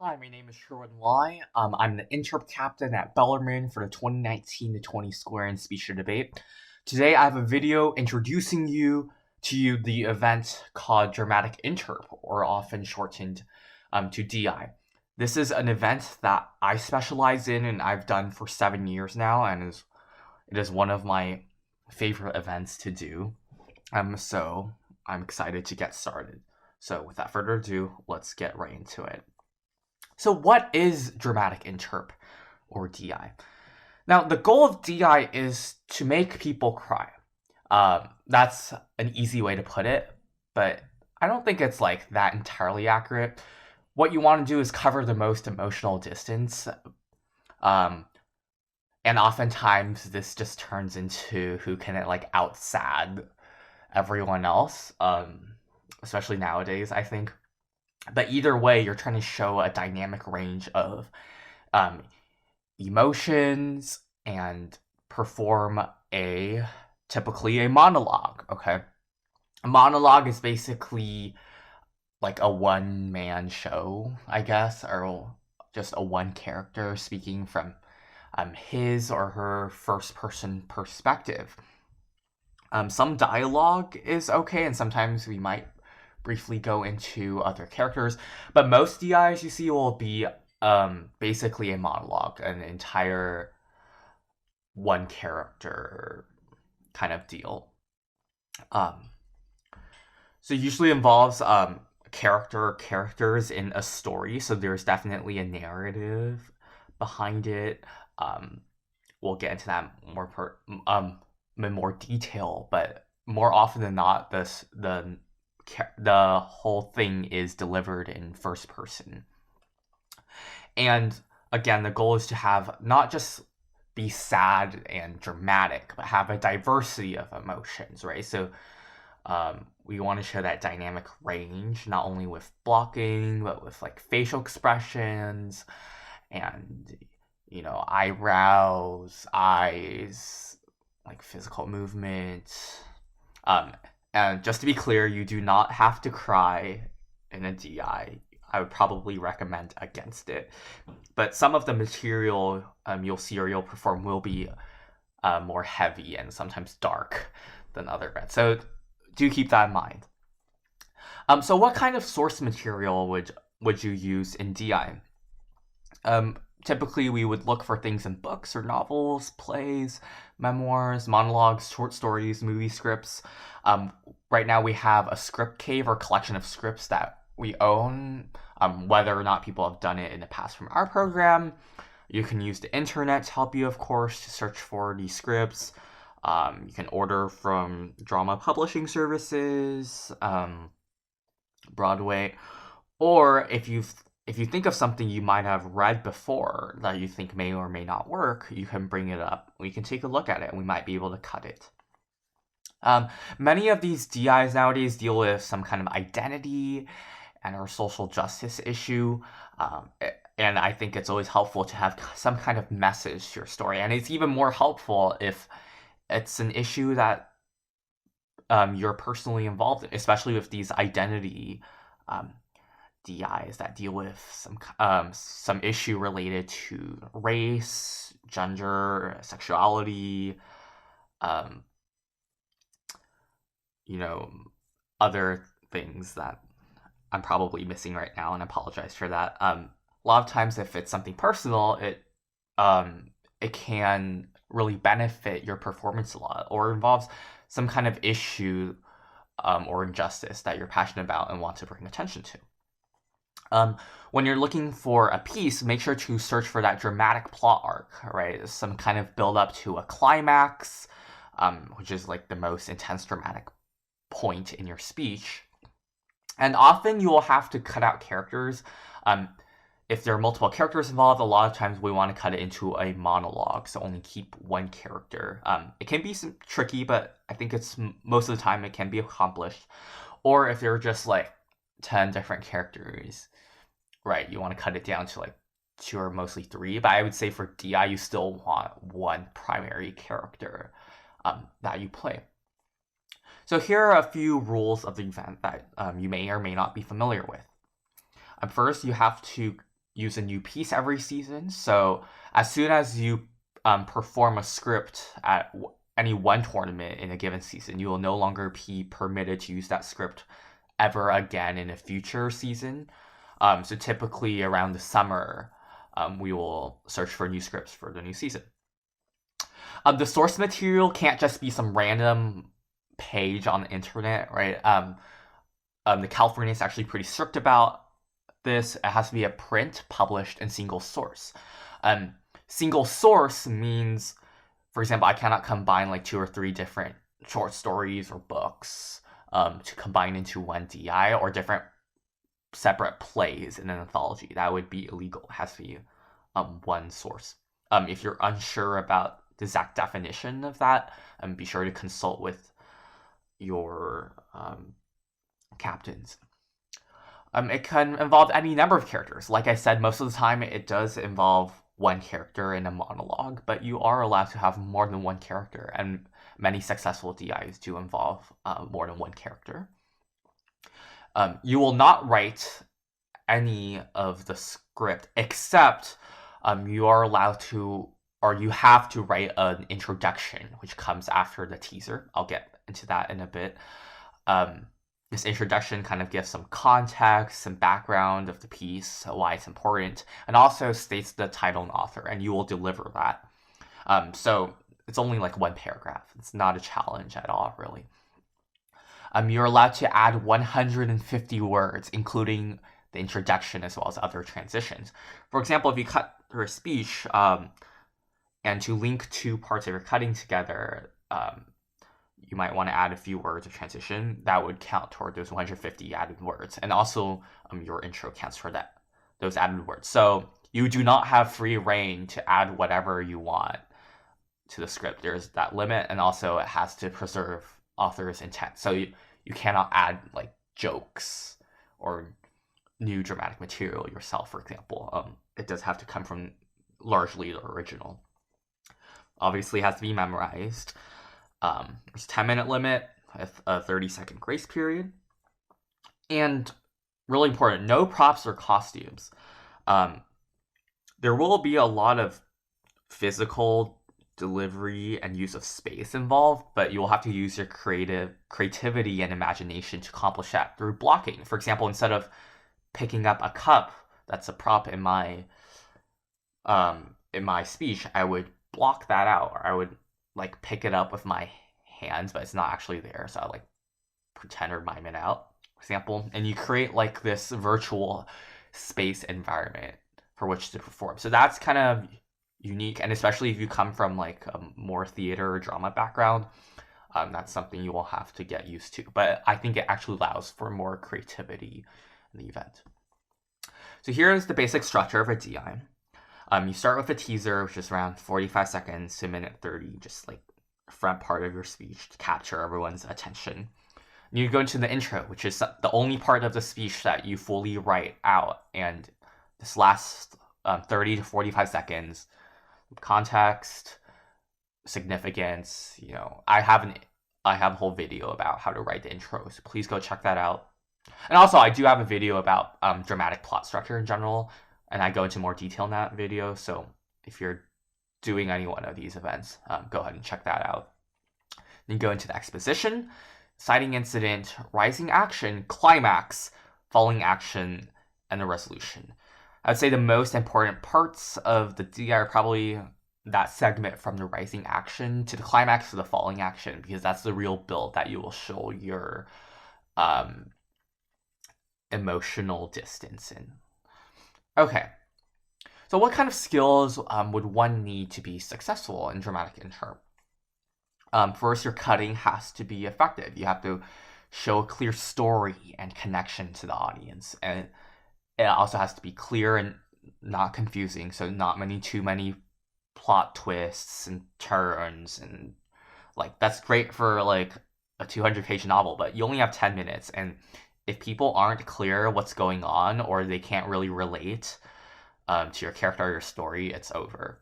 Hi, my name is Sherwin Lai. I'm the Interp captain at Bellarmine for the 2019 to 20 Square and Speech and Debate. Today, I have a video introducing you the event called Dramatic Interp, or often shortened to DI. This is an event that I specialize in and I've done for 7 years now, and it is one of my favorite events to do. So I'm excited to get started. So without further ado, let's get right into it. So what is dramatic interp, or DI? Now, the goal of DI is to make people cry. That's an easy way to put it, but I don't think it's like that entirely accurate. What you want to do is cover the most emotional distance. And oftentimes this just turns into who can like out sad everyone else, especially nowadays, I think. But either way, you're trying to show a dynamic range of emotions and perform typically a monologue. Okay, a monologue is basically like a one-man show, I guess, or just a one character speaking from his or her first-person perspective. Some dialogue is okay, and sometimes we might briefly go into other characters, but most DIs you see will be basically a monologue, an entire one character kind of deal. So usually involves characters in a story, so there's definitely a narrative behind it. We'll get into that in more detail, but more often than not, the whole thing is delivered in first person. And again, the goal is to have not just be sad and dramatic, but have a diversity of emotions, right? So we want to show that dynamic range, not only with blocking, but with like facial expressions and, eyebrows, eyes, like physical movement. And just to be clear, you do not have to cry in a DI. I would probably recommend against it. But some of the material you'll see or you'll perform will be more heavy and sometimes dark than other events. So do keep that in mind. So what kind of source material would you use in DI? Typically, we would look for things in books or novels, plays, memoirs, monologues, short stories, movie scripts. Right now, we have a script cave or collection of scripts that we own. Whether or not people have done it in the past from our program, you can use the internet to help you, of course, to search for these scripts. You can order from drama publishing services, Broadway, or if you think of something you might have read before that you think may or may not work, you can bring it up. We can take a look at it and we might be able to cut it. Many of these DIs nowadays deal with some kind of identity and or social justice issue. And I think it's always helpful to have some kind of message to your story. And it's even more helpful if it's an issue that you're personally involved in, especially with these identity DIs that deal with some issue related to race, gender, sexuality, other things that I'm probably missing right now, and I apologize for that. A lot of times, if it's something personal, it can really benefit your performance a lot, or involves some kind of issue or injustice that you're passionate about and want to bring attention to. When you're looking for a piece, make sure to search for that dramatic plot arc, right? Some kind of build up to a climax, which is like the most intense dramatic point in your speech. And often you will have to cut out characters. If there are multiple characters involved, a lot of times we want to cut it into a monologue, so only keep one character. It can be tricky, but I think it's most of the time it can be accomplished. Or if there are just like 10 different characters, right, you want to cut it down to like 2 or mostly 3, but I would say for DI you still want one primary character that you play. So here are a few rules of the event that you may or may not be familiar with. First, you have to use a new piece every season. So as soon as you perform a script at any one tournament in a given season, you will no longer be permitted to use that script ever again in a future season. So typically around the summer, we will search for new scripts for the new season. The source material can't just be some random page on the internet, right? The California is actually pretty strict about this. It has to be a print published in single source. Single source means, for example, I cannot combine like 2 or 3 different short stories or books to combine into one DI, or different separate plays in an anthology. That would be illegal. It has to be one source. If you're unsure about the exact definition of that, be sure to consult with your captains. It can involve any number of characters. Like I said, most of the time it does involve one character in a monologue, but you are allowed to have more than one character, and many successful DIs do involve more than one character. You will not write any of the script, except you are allowed to, or you have to write an introduction, which comes after the teaser. I'll get into that in a bit. This introduction kind of gives some context, some background of the piece, why it's important, and also states the title and author, and you will deliver that. So it's only like one paragraph. It's not a challenge at all, really. You're allowed to add 150 words, including the introduction as well as other transitions. For example, if you cut through a speech, and to link 2 parts of your cutting together, you might want to add a few words of transition. That would count toward those 150 added words. And also, your intro counts for those added words. So you do not have free reign to add whatever you want to the script. There's that limit, and also it has to preserve author's intent. So you cannot add like jokes or new dramatic material yourself, for example. It does have to come from largely the original. Obviously, it has to be memorized. There's a 10-minute limit with a 30-second grace period. And really important, no props or costumes. There will be a lot of physical delivery and use of space involved, but you will have to use your creativity and imagination to accomplish that through blocking. For example, instead of picking up a cup that's a prop in my speech, I would block that out, or I would like pick it up with my hands, but it's not actually there, so I like pretend or mime it out, for example. And you create like this virtual space environment for which to perform. So that's kind of unique, and especially if you come from like a more theater or drama background, that's something you will have to get used to. But I think it actually allows for more creativity in the event. So here's the basic structure of a DI. You start with a teaser, which is around 45 seconds to a minute 30, just like front part of your speech to capture everyone's attention. And you go into the intro, which is the only part of the speech that you fully write out, and this last 30 to 45 seconds, context, significance. I have a whole video about how to write the intro, so please go check that out. And also, I do have a video about dramatic plot structure in general, and I go into more detail in that video. So if you're doing any one of these events, go ahead and check that out. Then go into the exposition, citing incident, rising action, climax, falling action, and the resolution. I'd say the most important parts of the DI are probably that segment from the rising action to the climax to the falling action, because that's the real build that you will show your emotional distance in. Okay, so what kind of skills would one need to be successful in dramatic Interp? First, your cutting has to be effective. You have to show a clear story and connection to the audience, and it also has to be clear and not confusing, so not too many plot twists and turns, and like that's great for like a 200-page novel, but you only have 10 minutes, and if people aren't clear what's going on, or they can't really relate to your character or your story, it's over.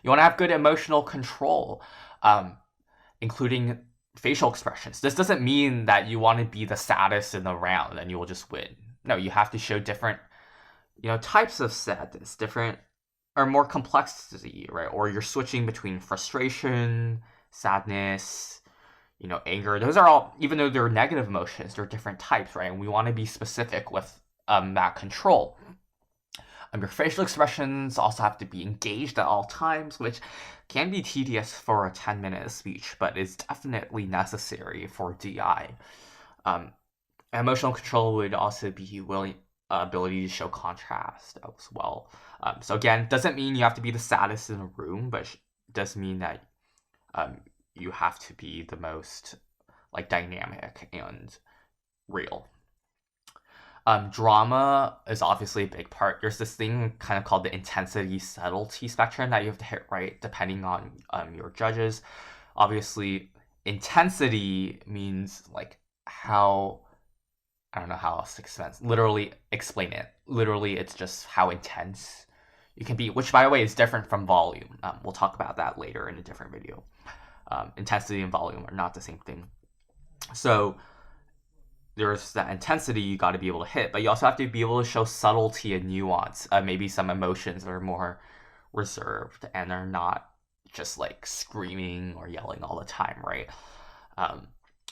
You want to have good emotional control, including facial expressions. This doesn't mean that you want to be the saddest in the round and you will just win. No, you have to show different types of sadness, different or more complexity, right? Or you're switching between frustration, sadness, anger. Those are all, even though they're negative emotions, they're different types, right? And we want to be specific with that control. Your facial expressions also have to be engaged at all times, which can be tedious for a 10-minute speech, but is definitely necessary for DI. Emotional control would also be ability to show contrast as well. So again, doesn't mean you have to be the saddest in the room, but does mean that you have to be the most dynamic and real. Drama is obviously a big part. There's this thing kind of called the intensity subtlety spectrum that you have to hit right depending on your judges. Obviously, intensity means how, I don't know how else to literally explain it. Literally, it's just how intense you can be, which by the way is different from volume. We'll talk about that later in a different video. Intensity and volume are not the same thing. So there's that intensity you got to be able to hit, but you also have to be able to show subtlety and nuance. Maybe some emotions are more reserved and are not just screaming or yelling all the time, right?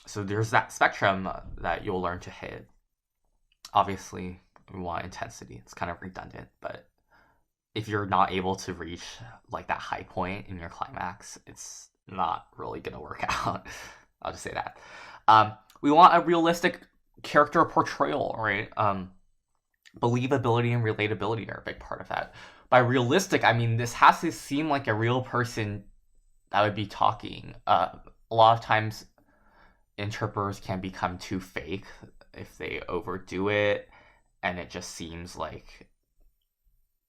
So there's that spectrum that you'll learn to hit. Obviously, we want intensity. It's kind of redundant, but if you're not able to reach that high point in your climax, it's not really gonna work out. I'll just say that. We want a realistic character portrayal, right? Believability and relatability are a big part of that. By realistic, I mean this has to seem like a real person that would be talking. A lot of times, interpreters can become too fake if they overdo it, and it just seems like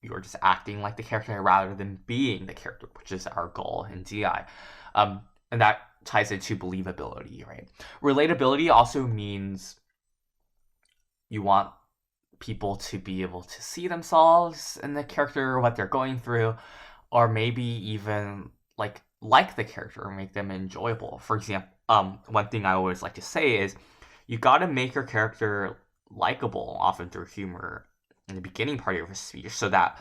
you're just acting like the character rather than being the character, which is our goal in DI. And that ties into believability, right? Relatability also means you want people to be able to see themselves in the character, what they're going through, or maybe even like the character or make them enjoyable. For example, one thing I always like to say is you got to make your character likable, often through humor, in the beginning part of your speech, so that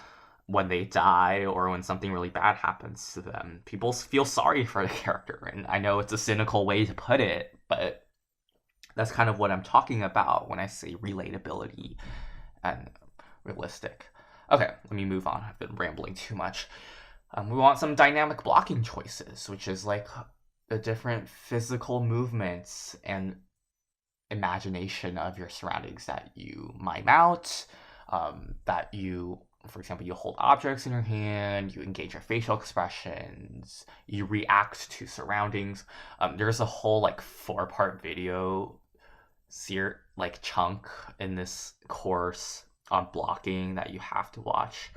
when they die or when something really bad happens to them, people feel sorry for the character. And I know it's a cynical way to put it, but that's kind of what I'm talking about when I say relatability and realistic. Okay, let me move on. I've been rambling too much. We want some dynamic blocking choices, which is the different physical movements and imagination of your surroundings that you mime out, that you, for example, you hold objects in your hand, you engage your facial expressions, you react to surroundings. There's a whole 4-part video chunk in this course on blocking that you have to watch.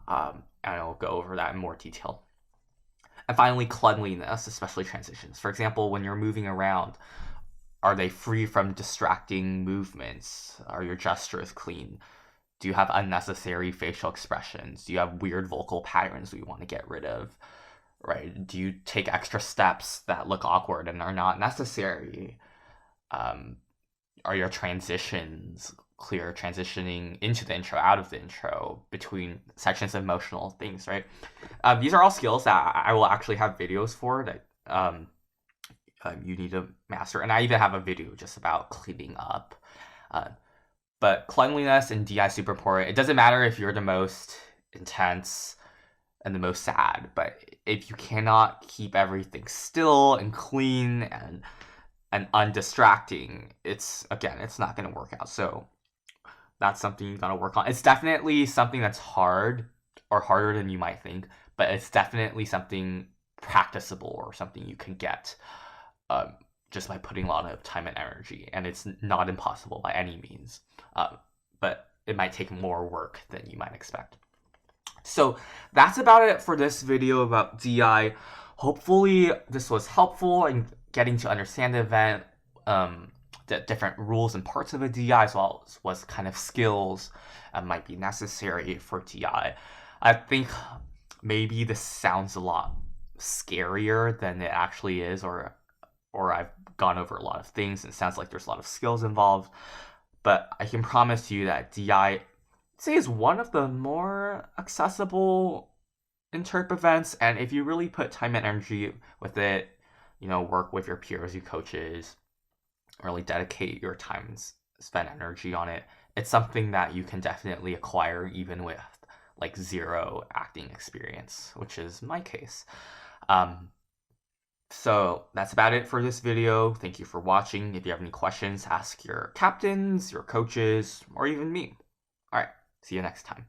And I'll go over that in more detail. And finally, cleanliness, especially transitions. For example, when you're moving around, are they free from distracting movements? Are your gestures clean? Do you have unnecessary facial expressions? Do you have weird vocal patterns we want to get rid of? Right? Do you take extra steps that look awkward and are not necessary? Are your transitions clear, transitioning into the intro, out of the intro, between sections of emotional things, right? These are all skills that I will actually have videos for that you need to master. And I even have a video just about cleaning up. But cleanliness and DI is super important. It doesn't matter if you're the most intense and the most sad, but if you cannot keep everything still and clean and undistracting, it's not going to work out. So that's something you got to work on. It's definitely something that's hard, or harder than you might think, but it's definitely something practicable or something you can get just by putting a lot of time and energy. And it's not impossible by any means, but it might take more work than you might expect. So that's about it for this video about DI. Hopefully this was helpful in getting to understand the event, the different rules and parts of a DI, as well as what kind of skills might be necessary for DI. I think maybe this sounds a lot scarier than it actually is, or I've gone over a lot of things and it sounds like there's a lot of skills involved. But I can promise you that DI say is one of the more accessible Interp events, and if you really put time and energy with it, work with your peers, your coaches, really dedicate your time, spend energy on it, it's something that you can definitely acquire even with like zero acting experience, which is my case. So that's about it for this video. Thank you for watching. If you have any questions, ask your captains, your coaches, or even me. All right, see you next time.